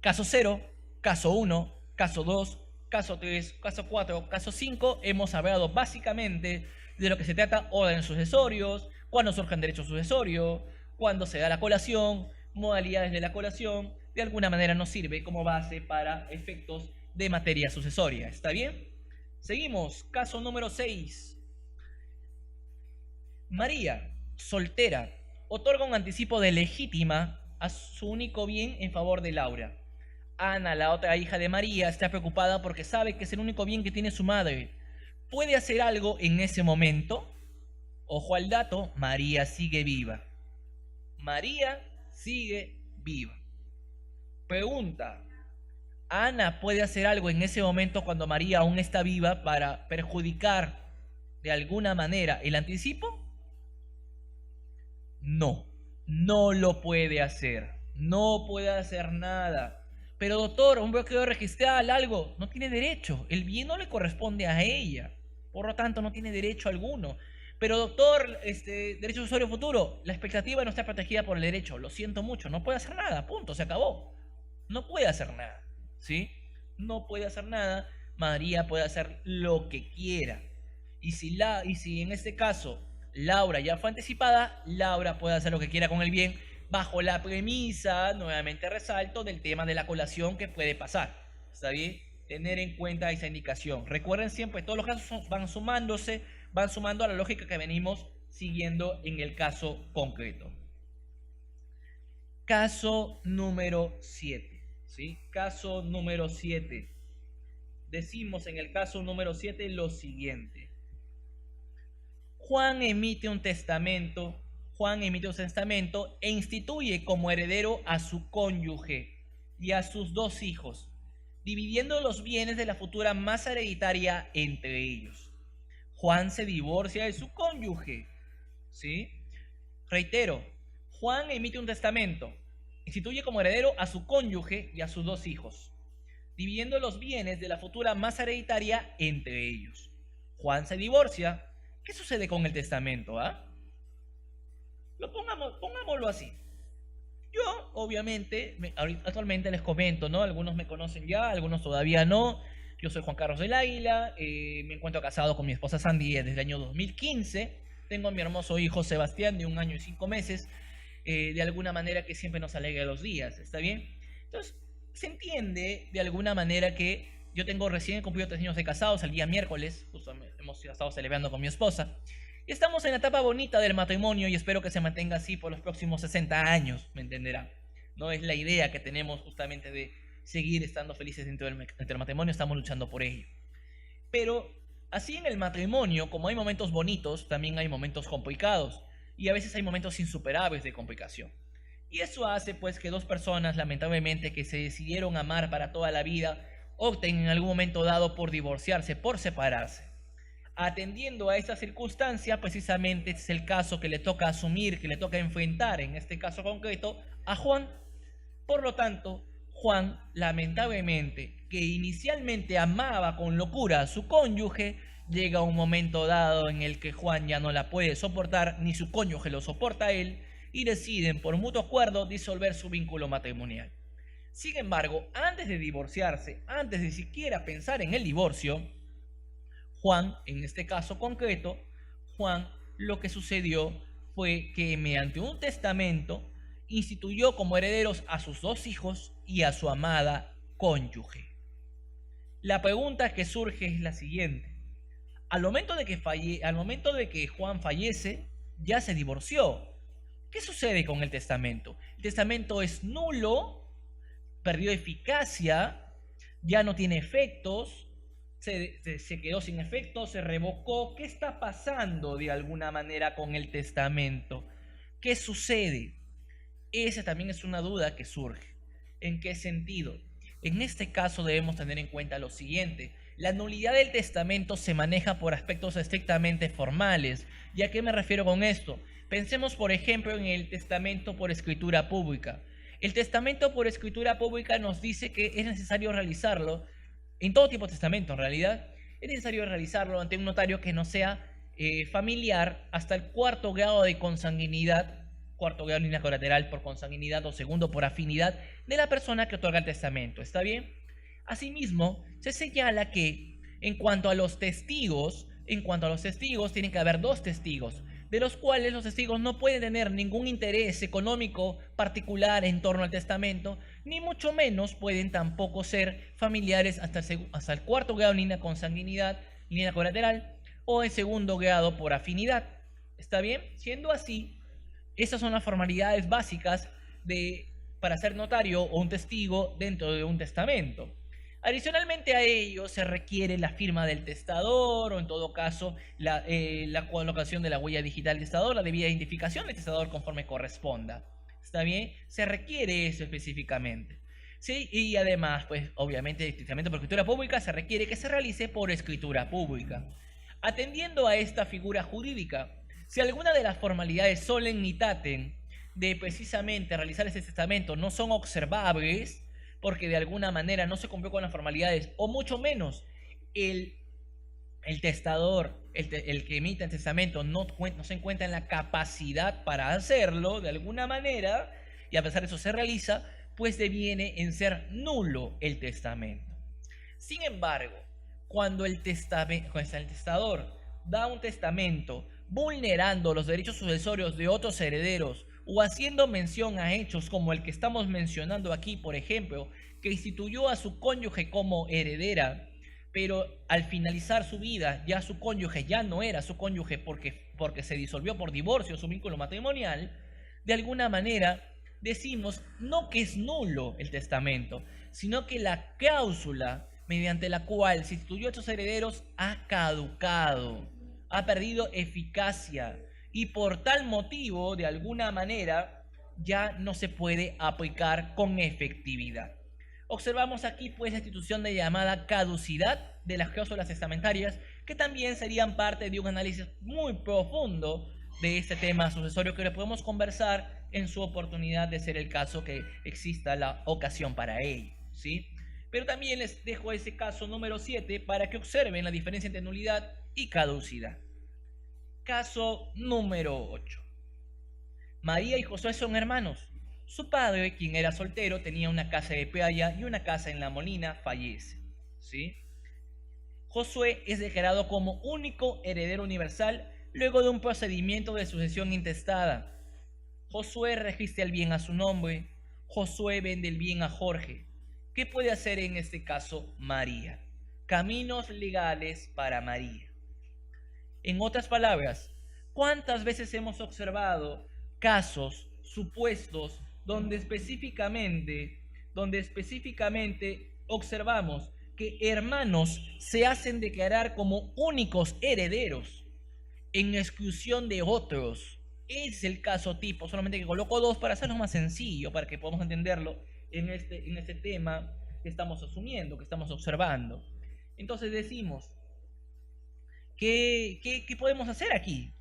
Caso 0, caso 1, caso 2, caso 3, caso 4, caso 5, hemos hablado básicamente de lo que se trata órdenes sucesorios, cuándo surgen derechos sucesorios, cuándo se da la colación, modalidades de la colación, de alguna manera nos sirve como base para efectos de materia sucesoria. ¿Está bien? Seguimos, caso número 6. María, soltera, otorga un anticipo de legítima a su único bien en favor de Laura. Ana, la otra hija de María, está preocupada porque sabe que es el único bien que tiene su madre. ¿Puede hacer algo en ese momento? Ojo al dato, María sigue viva. María sigue viva. Pregunta, ¿Ana puede hacer algo en ese momento cuando María aún está viva para perjudicar de alguna manera el anticipo? No, no lo puede hacer. No puede hacer nada. Pero doctor, un bloqueo registral, algo, no tiene derecho. El bien no le corresponde a ella. Por lo tanto, no tiene derecho alguno. Pero doctor, derecho usuario futuro, la expectativa no está protegida por el derecho. Lo siento mucho, no puede hacer nada, punto, se acabó. No puede hacer nada, ¿sí? No puede hacer nada. María puede hacer lo que quiera. Y si en este caso Laura ya fue anticipada, Laura puede hacer lo que quiera con el bien, bajo la premisa, nuevamente resalto, del tema de la colación que puede pasar. ¿Está bien? Tener en cuenta esa indicación. Recuerden siempre, todos los casos van sumando a la lógica que venimos siguiendo en el caso concreto. Caso número 7. ¿Sí? Caso número 7. Decimos en el caso número 7 lo siguiente. Juan emite un testamento e instituye como heredero a su cónyuge y a sus 2 hijos, dividiendo los bienes de la futura masa hereditaria entre ellos. Juan se divorcia de su cónyuge, ¿sí? Reitero, Juan emite un testamento, instituye como heredero a su cónyuge y a sus 2 hijos, dividiendo los bienes de la futura masa hereditaria entre ellos. Juan se divorcia. ¿Qué sucede con el testamento? Pongámoslo así. Yo, obviamente, actualmente les comento, ¿no? Algunos me conocen ya, algunos todavía no. Yo soy Juan Carlos del Águila, me encuentro casado con mi esposa Sandy desde el año 2015. tengo a mi hermoso hijo Sebastián de 1 año y 5 meses, de alguna manera que siempre nos alegra los días, ¿está bien? Entonces, se entiende de alguna manera que yo tengo recién cumplido 3 años de casados, el día miércoles, justo hemos estado celebrando con mi esposa, y estamos en la etapa bonita del matrimonio y espero que se mantenga así por los próximos 60 años, me entenderán. No es la idea que tenemos justamente de seguir estando felices dentro del matrimonio, estamos luchando por ello. Pero así en el matrimonio, como hay momentos bonitos, también hay momentos complicados y a veces hay momentos insuperables de complicación. Y eso hace pues que dos personas, lamentablemente, que se decidieron amar para toda la vida, opten en algún momento dado por divorciarse, por separarse. Atendiendo a esta circunstancia, precisamente es el caso que le toca asumir, que le toca enfrentar, en este caso concreto, a Juan. Por lo tanto, Juan, lamentablemente, que inicialmente amaba con locura a su cónyuge, llega un momento dado en el que Juan ya no la puede soportar, ni su cónyuge lo soporta a él, y deciden por mutuo acuerdo disolver su vínculo matrimonial. Sin embargo, antes de divorciarse, antes de siquiera pensar en el divorcio, Juan, en este caso concreto, Juan, lo que sucedió fue que mediante un testamento instituyó como herederos a sus 2 hijos y a su amada cónyuge. La pregunta que surge es la siguiente. Al momento de que Juan fallece, ya se divorció. ¿Qué sucede con el testamento? El testamento es nulo, perdió eficacia, ya no tiene efectos, se quedó sin efectos, se revocó. ¿Qué está pasando de alguna manera con el testamento? ¿Qué sucede? Esa también es una duda que surge. ¿En qué sentido? En este caso debemos tener en cuenta lo siguiente. La nulidad del testamento se maneja por aspectos estrictamente formales. ¿Y a qué me refiero con esto? Pensemos, por ejemplo, en el testamento por escritura pública. El testamento por escritura pública nos dice que es necesario realizarlo, en todo tipo de testamento en realidad, es necesario realizarlo ante un notario que no sea familiar hasta el 4º grado de consanguinidad, 4º grado de línea colateral por consanguinidad o 2º por afinidad de la persona que otorga el testamento. ¿Está bien? Asimismo, se señala que en cuanto a los testigos, tienen que haber 2 testigos, de los cuales los testigos no pueden tener ningún interés económico particular en torno al testamento, ni mucho menos pueden tampoco ser familiares hasta el 4º grado en línea consanguinidad, línea colateral, o en 2º grado por afinidad. ¿Está bien? Siendo así, esas son las formalidades básicas para ser notario o un testigo dentro de un testamento. Adicionalmente a ello se requiere la firma del testador o en todo caso la colocación de la huella digital del testador, la debida identificación del testador conforme corresponda. ¿Está bien? Se requiere eso específicamente. Sí, y además, pues obviamente el testamento por escritura pública se requiere que se realice por escritura pública. Atendiendo a esta figura jurídica, si alguna de las formalidades solemnitatem de precisamente realizar ese testamento no son observables, porque de alguna manera no se cumplió con las formalidades, o mucho menos el testador, el que emite el testamento, no se encuentra en la capacidad para hacerlo de alguna manera, y a pesar de eso se realiza, pues deviene en ser nulo el testamento. Sin embargo, cuando el testador da un testamento vulnerando los derechos sucesorios de otros herederos, o haciendo mención a hechos como el que estamos mencionando aquí, por ejemplo, que instituyó a su cónyuge como heredera, pero al finalizar su vida ya su cónyuge ya no era su cónyuge porque se disolvió por divorcio su vínculo matrimonial, de alguna manera decimos no que es nulo el testamento, sino que la cláusula mediante la cual se instituyó a estos herederos ha caducado, ha perdido eficacia, y por tal motivo, de alguna manera, ya no se puede aplicar con efectividad. Observamos aquí pues la institución de llamada caducidad de las cláusulas testamentarias, que también serían parte de un análisis muy profundo de este tema sucesorio que le podemos conversar en su oportunidad de ser el caso que exista la ocasión para ello, ¿sí? Pero también les dejo ese caso número 7 para que observen la diferencia entre nulidad y caducidad. Caso número 8. María y Josué son hermanos. Su padre, quien era soltero, tenía una casa de playa y una casa en La Molina, fallece. ¿Sí? Josué es declarado como único heredero universal luego de un procedimiento de sucesión intestada. Josué registra el bien a su nombre. Josué vende el bien a Jorge. ¿Qué puede hacer en este caso María? Caminos legales para María. En otras palabras, ¿cuántas veces hemos observado casos supuestos donde específicamente observamos que hermanos se hacen declarar como únicos herederos en exclusión de otros? Es el caso tipo, solamente que coloco dos para hacerlo más sencillo, para que podamos entenderlo en este tema que estamos asumiendo, que estamos observando. Entonces decimos, ¿qué podemos hacer aquí?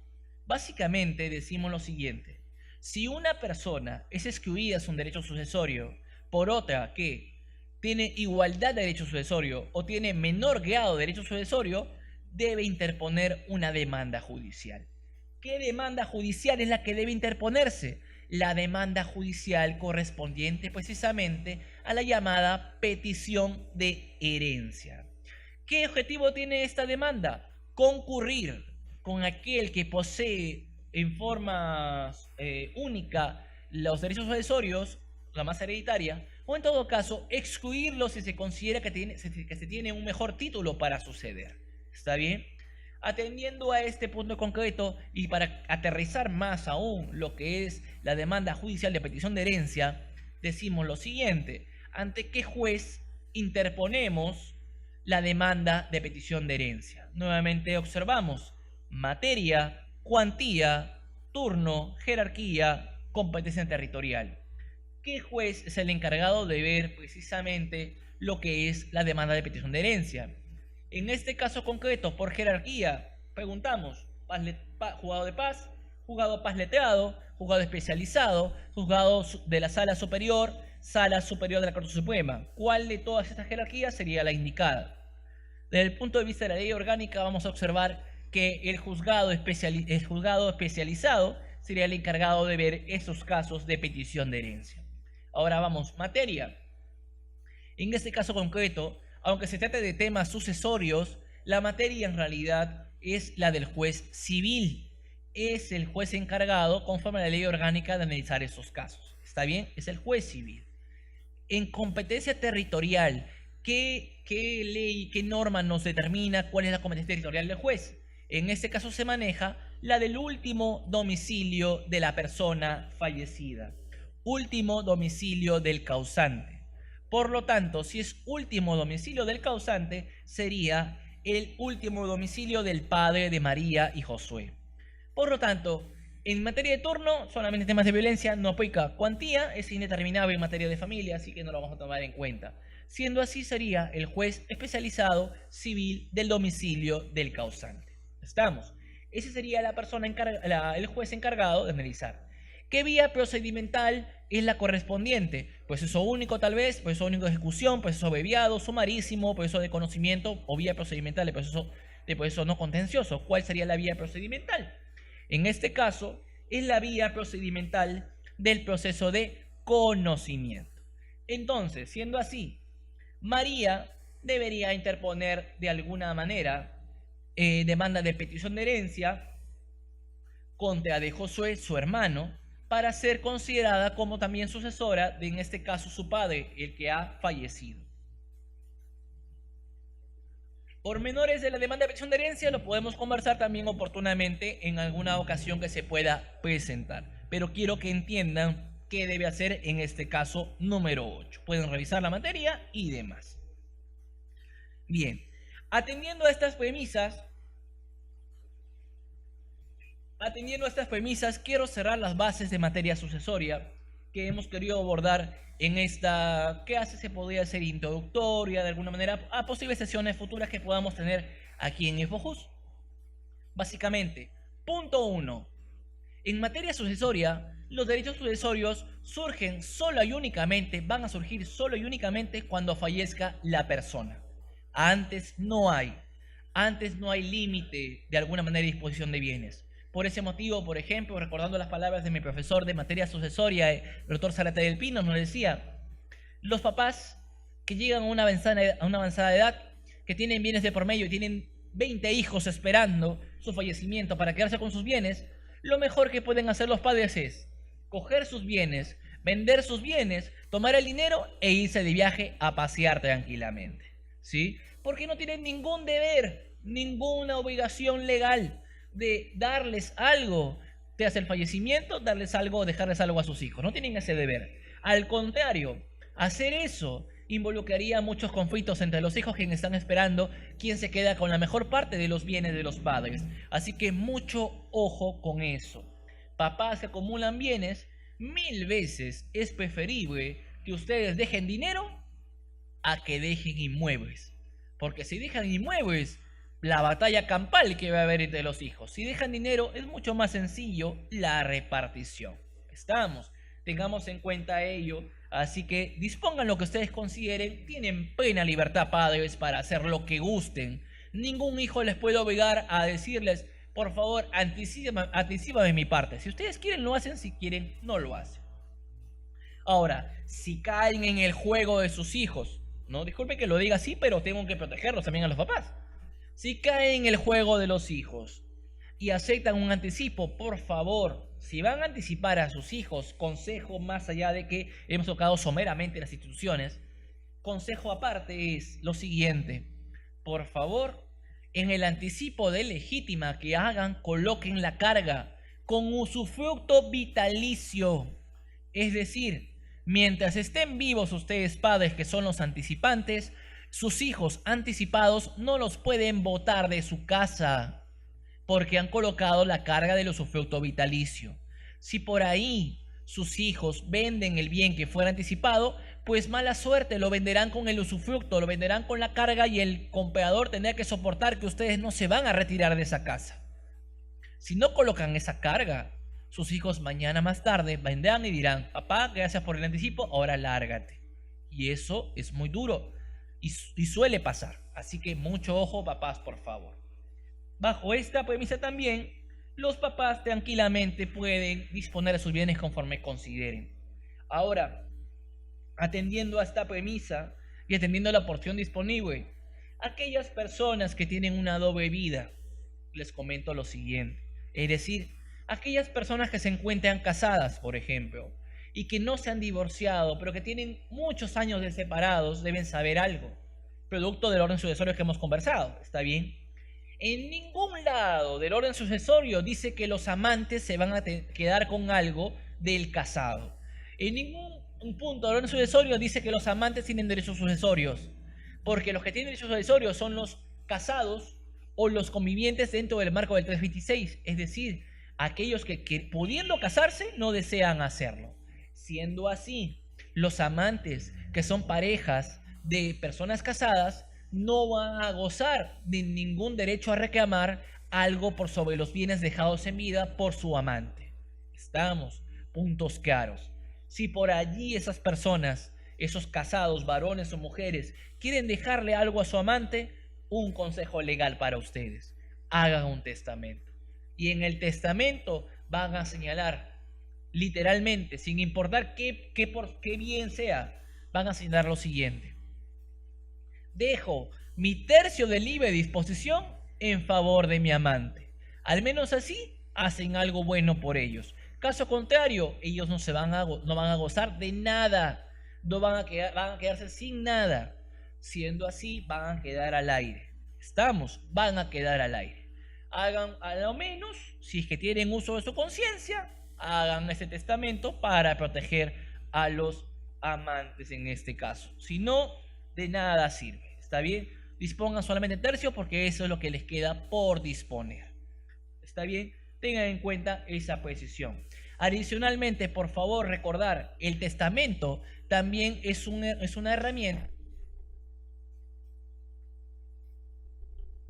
Básicamente decimos lo siguiente: si una persona es excluida de un derecho sucesorio por otra que tiene igualdad de derecho sucesorio o tiene menor grado de derecho sucesorio, debe interponer una demanda judicial. ¿Qué demanda judicial es la que debe interponerse? La demanda judicial correspondiente precisamente a la llamada petición de herencia. ¿Qué objetivo tiene esta demanda? Concurrir con aquel que posee en forma única los derechos sucesorios, la masa hereditaria, o en todo caso excluirlo si se considera que se tiene un mejor título para suceder. ¿Está bien? Atendiendo a este punto concreto y para aterrizar más aún lo que es la demanda judicial de petición de herencia, decimos lo siguiente: ¿ante qué juez interponemos la demanda de petición de herencia? Nuevamente observamos materia, cuantía, turno, jerarquía, competencia territorial. ¿Qué juez es el encargado de ver precisamente lo que es la demanda de petición de herencia? En este caso concreto, por jerarquía, preguntamos: juzgado de paz, juzgado paz letrado, juzgado especializado, juzgado de la sala superior de la Corte Suprema. ¿Cuál de todas estas jerarquías sería la indicada? Desde el punto de vista de la ley orgánica, vamos a observar que el juzgado especializado sería el encargado de ver esos casos de petición de herencia. Ahora vamos, materia. En este caso concreto, aunque se trate de temas sucesorios, la materia en realidad es la del juez civil. Es el juez encargado, conforme a la ley orgánica, de analizar esos casos. ¿Está bien? Es el juez civil. En competencia territorial, ¿qué ley, qué norma nos determina cuál es la competencia territorial del juez? En este caso se maneja la del último domicilio de la persona fallecida, último domicilio del causante. Por lo tanto, si es último domicilio del causante, sería el último domicilio del padre de María y Josué. Por lo tanto, en materia de turno, solamente temas de violencia, no aplica. Cuantía es indeterminable en materia de familia, así que no lo vamos a tomar en cuenta. Siendo así, sería el juez especializado civil del domicilio del causante. ¿Estamos? Ese sería la persona el juez encargado de analizar. ¿Qué vía procedimental es la correspondiente? Proceso único tal vez, proceso único de ejecución, proceso abreviado, sumarísimo, proceso de conocimiento o vía procedimental de proceso no contencioso. ¿Cuál sería la vía procedimental? En este caso, es la vía procedimental del proceso de conocimiento. Entonces, siendo así, María debería interponer de alguna manera demanda de petición de herencia contra de Josué, su hermano, para ser considerada como también sucesora de, en este caso, su padre, el que ha fallecido. Pormenores de la demanda de petición de herencia lo podemos conversar también oportunamente en alguna ocasión que se pueda presentar, pero quiero que entiendan qué debe hacer en este caso número 8. Pueden revisar la materia y demás. Bien, atendiendo a estas premisas, quiero cerrar las bases de materia sucesoria que hemos querido abordar en esta clase. Se podría hacer introductoria de alguna manera a posibles sesiones futuras que podamos tener aquí en Infojus. Básicamente, punto 1. En materia sucesoria, los derechos sucesorios van a surgir solo y únicamente cuando fallezca la persona. Antes no hay límite de alguna manera de disposición de bienes. Por ese motivo, por ejemplo, recordando las palabras de mi profesor de materia sucesoria, el doctor Zárate del Pino, nos decía: los papás que llegan a una avanzada edad, que tienen bienes de por medio y tienen 20 hijos esperando, su fallecimiento para quedarse con sus bienes, lo mejor que pueden hacer los padres es coger sus bienes, vender sus bienes, tomar el dinero e irse de viaje a pasear tranquilamente, ¿sí? Porque no tienen ningún deber, ninguna obligación legal de darles algo tras el fallecimiento, darles algo, dejarles algo a sus hijos. No tienen ese deber. Al contrario, hacer eso involucraría muchos conflictos entre los hijos, quienes están esperando quién se queda con la mejor parte de los bienes de los padres. Así que mucho ojo con eso. Papás que acumulan bienes, 1000 veces es preferible que ustedes dejen dinero a que dejen inmuebles. Porque si dejan inmuebles, la batalla campal que va a haber entre los hijos. Si dejan dinero, es mucho más sencillo la repartición. ¿Estamos? Tengamos en cuenta ello. Así que dispongan lo que ustedes consideren. Tienen plena libertad, padres, para hacer lo que gusten. Ningún hijo les puede obligar a decirles, por favor, anticípame mi parte. Si ustedes quieren, lo hacen. Si quieren, no lo hacen. Ahora, si caen en el juego de sus hijos, no, disculpe que lo diga así, pero tengo que protegerlos también a los papás. Si caen en el juego de los hijos y aceptan un anticipo, por favor, si van a anticipar a sus hijos, consejo más allá de que hemos tocado someramente las instituciones, consejo aparte es lo siguiente: por favor, en el anticipo de legítima que hagan, coloquen la carga con usufructo vitalicio. Es decir, mientras estén vivos ustedes, padres que son los anticipantes, sus hijos anticipados no los pueden botar de su casa porque han colocado la carga del usufructo vitalicio. Si por ahí sus hijos venden el bien que fuera anticipado, pues mala suerte, lo venderán con el usufructo, lo venderán con la carga y el comprador tendrá que soportar que ustedes no se van a retirar de esa casa. Si no colocan esa carga, sus hijos mañana más tarde vendrán y dirán, papá, gracias por el anticipo, ahora lárgate. Y eso es muy duro y suele pasar. Así que mucho ojo, papás, por favor. Bajo esta premisa también, los papás tranquilamente pueden disponer de sus bienes conforme consideren. Ahora, atendiendo a esta premisa y atendiendo a la porción disponible, aquellas personas que tienen una doble vida, les comento lo siguiente. Es decir, aquellas personas que se encuentran casadas, por ejemplo, y que no se han divorciado, pero que tienen muchos años de separados, deben saber algo, producto del orden sucesorio que hemos conversado, ¿está bien? En ningún lado del orden sucesorio dice que los amantes se van a quedar con algo del casado. En ningún punto del orden sucesorio dice que los amantes tienen derechos sucesorios, porque los que tienen derechos sucesorios son los casados o los convivientes dentro del marco del 326, es decir, aquellos que pudiendo casarse no desean hacerlo. Siendo así, los amantes que son parejas de personas casadas no van a gozar de ningún derecho a reclamar algo por sobre los bienes dejados en vida por su amante. Estamos, puntos claros. Si por allí esas personas, esos casados, varones o mujeres, quieren dejarle algo a su amante, un consejo legal para ustedes: hagan un testamento. Y en el testamento van a señalar, literalmente, sin importar por qué bien sea, van a señalar lo siguiente: dejo mi tercio de libre disposición en favor de mi amante. Al menos así hacen algo bueno por ellos. Caso contrario, ellos no van a gozar de nada, van a quedarse sin nada. Siendo así, van a quedar al aire. ¿Estamos? Van a quedar al aire. Hagan a lo menos, si es que tienen uso de su conciencia, hagan ese testamento para proteger a los amantes en este caso. Si no, de nada sirve. ¿Está bien? Dispongan solamente tercio porque eso es lo que les queda por disponer. ¿Está bien? Tengan en cuenta esa precisión. Adicionalmente, por favor, recordar, el testamento también es una herramienta.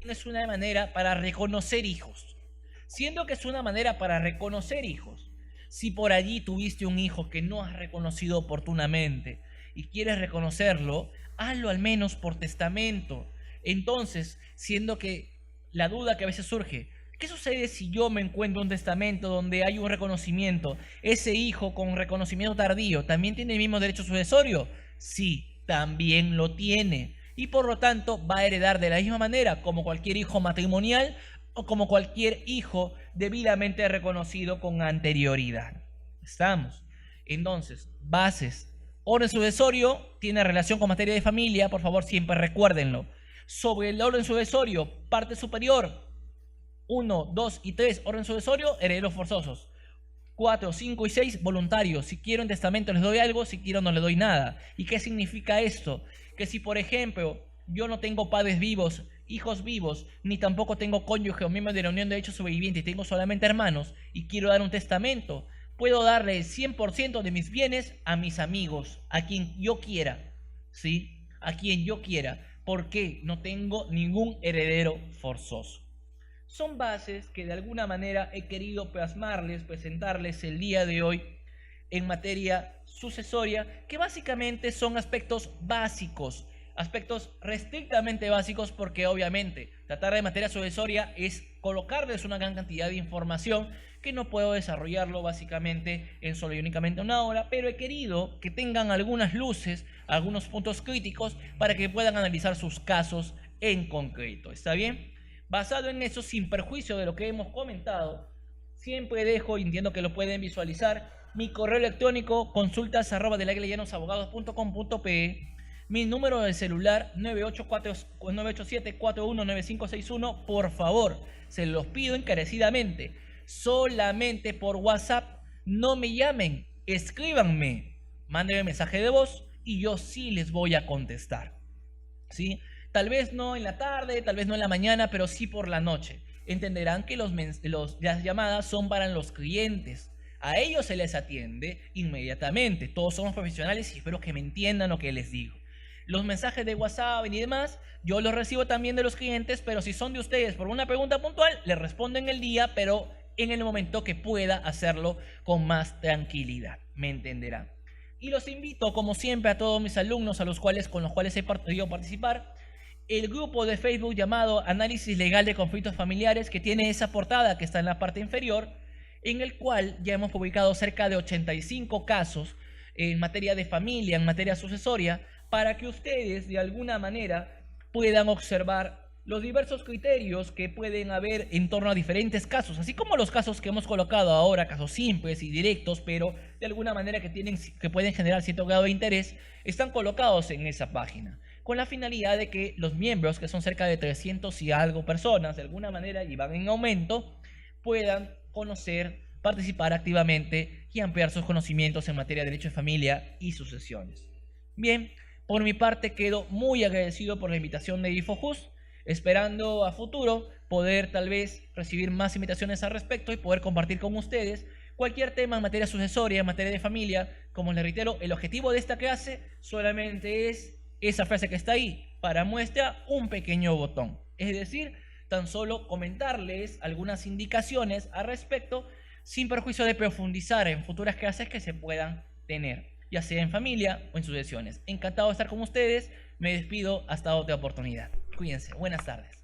Es una manera para reconocer hijos. Siendo que es una manera para reconocer hijos. Si por allí tuviste un hijo que no has reconocido oportunamente y quieres reconocerlo, hazlo al menos por testamento. Entonces, siendo que la duda que a veces surge, ¿qué sucede si yo me encuentro un testamento donde hay un reconocimiento? ¿Ese hijo con reconocimiento tardío también tiene el mismo derecho sucesorio? Sí, también lo tiene. Y por lo tanto va a heredar de la misma manera como cualquier hijo matrimonial o como cualquier hijo debidamente reconocido con anterioridad. ¿Estamos? Entonces, bases. Orden sucesorio tiene relación con materia de familia, por favor siempre recuérdenlo. Sobre el orden sucesorio, parte superior, 1, 2 y 3, orden sucesorio, herederos forzosos. 4, 5 y 6, voluntarios. Si quiero en testamento les doy algo, si quiero no les doy nada. ¿Y qué significa esto? Que si, por ejemplo, yo no tengo padres vivos, hijos vivos, ni tampoco tengo cónyuge o miembro de la unión de hecho sobreviviente y tengo solamente hermanos y quiero dar un testamento, puedo darle el 100% de mis bienes a mis amigos, a quien yo quiera, ¿sí? A quien yo quiera, porque no tengo ningún heredero forzoso. Son bases que de alguna manera he querido plasmarles, presentarles el día de hoy en materia sucesoria, que básicamente son aspectos básicos, aspectos restrictamente básicos, porque obviamente tratar de materia sucesoria es colocarles una gran cantidad de información que no puedo desarrollarlo básicamente en solo y únicamente una hora, pero he querido que tengan algunas luces, algunos puntos críticos para que puedan analizar sus casos en concreto. ¿Está bien? Basado en eso, sin perjuicio de lo que hemos comentado, siempre dejo, y entiendo que lo pueden visualizar, mi correo electrónico consultas@delaguilayanosabogados.com.pe, mi número de celular 987-419561. Por favor, se los pido encarecidamente, solamente por WhatsApp, no me llamen, escríbanme, mándenme mensaje de voz y yo sí les voy a contestar, ¿sí? Tal vez no en la tarde, tal vez no en la mañana, pero sí por la noche. Entenderán que las llamadas son para los clientes. A ellos se les atiende inmediatamente. Todos somos profesionales y espero que me entiendan lo que les digo. Los mensajes de WhatsApp y demás, yo los recibo también de los clientes, pero si son de ustedes por una pregunta puntual, les respondo en el día, pero en el momento que pueda hacerlo con más tranquilidad. Me entenderán. Y los invito, como siempre, a todos mis alumnos con los cuales he podido participar, el grupo de Facebook llamado Análisis Legal de Conflictos Familiares, que tiene esa portada que está en la parte inferior, en el cual ya hemos publicado cerca de 85 casos en materia de familia, en materia sucesoria, para que ustedes de alguna manera puedan observar los diversos criterios que pueden haber en torno a diferentes casos, así como los casos que hemos colocado ahora, casos simples y directos, pero de alguna manera que pueden generar cierto grado de interés, están colocados en esa página, con la finalidad de que los miembros, que son cerca de 300 y algo personas, de alguna manera, y van en aumento, puedan conocer, participar activamente y ampliar sus conocimientos en materia de derecho de familia y sucesiones. Bien, por mi parte quedo muy agradecido por la invitación de InfoJust, esperando a futuro poder tal vez recibir más invitaciones al respecto y poder compartir con ustedes cualquier tema en materia sucesoria, en materia de familia. Como les reitero, el objetivo de esta clase solamente es esa frase que está ahí, para muestra un pequeño botón. Es decir, tan solo comentarles algunas indicaciones al respecto, sin perjuicio de profundizar en futuras clases que se puedan tener, ya sea en familia o en sucesiones. Encantado de estar con ustedes, me despido hasta otra oportunidad. Cuídense, buenas tardes.